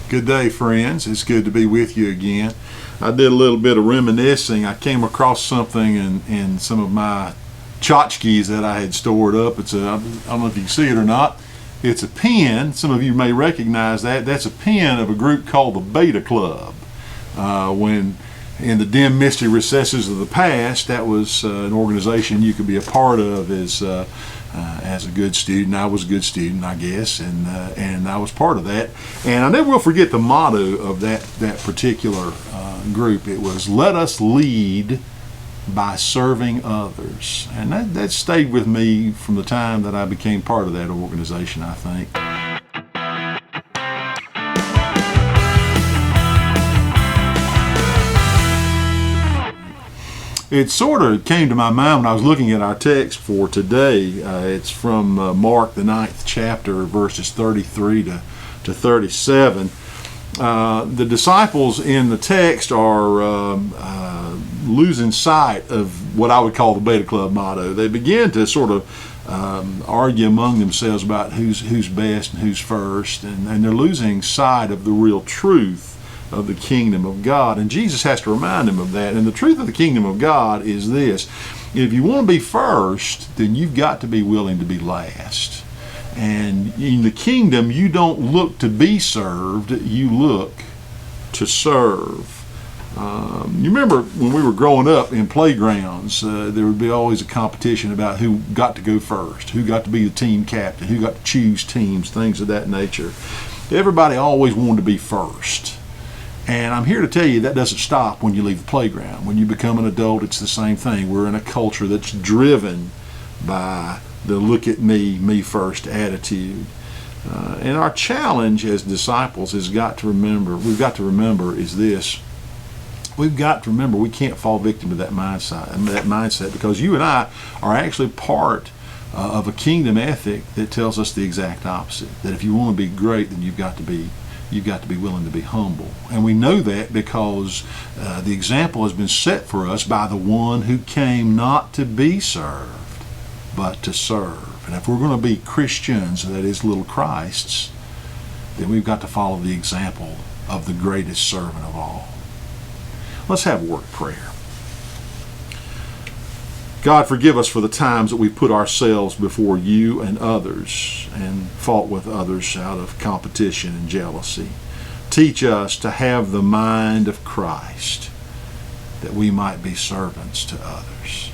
Good day, friends. It's good to be with you again. I did a little bit of reminiscing. I came across something in some of my tchotchkes that I had stored up. I don't know if you can see it or not. It's a pen. Some of you may recognize that. That's a pen of a group called the Beta Club. When in the dim, misty recesses of the past, that was an organization you could be a part of as a good student. I was a good student, I guess, and I was part of that. And I never will forget the motto of that particular group. It was, "Let us lead by serving others." And that stayed with me from the time that I became part of that organization, I think. It sort of came to my mind when I was looking at our text for today. It's from Mark, the 9th chapter, verses 33 to 37. The disciples in the text are losing sight of what I would call the Beta Club motto. They begin to sort of argue among themselves about who's best and who's first, and they're losing sight of the real truth of the kingdom of God. And Jesus has to remind them of that. And the truth of the kingdom of God is this: if you want to be first, then you've got to be willing to be last. And in the kingdom, you don't look to be served, you look to serve. You remember when we were growing up in playgrounds, there would be always a competition about who got to go first, who got to be the team captain, who got to choose teams, things of that nature. Everybody always wanted to be first. And I'm here to tell you that doesn't stop when you leave the playground. When you become an adult, it's the same thing. We're in a culture that's driven by the look at me, me first attitude. And our challenge as disciples we've got to remember is this: we've got to remember we can't fall victim to that mindset, because you and I are actually part of a kingdom ethic that tells us the exact opposite. That if you want to be great, then you've got to be willing to be humble. And we know that because the example has been set for us by the one who came not to be served, but to serve. And if we're going to be Christians, that is, little Christs, then we've got to follow the example of the greatest servant of all. Let's have a word of prayer. God, forgive us for the times that we put ourselves before you and others and fought with others out of competition and jealousy. Teach us to have the mind of Christ, that we might be servants to others.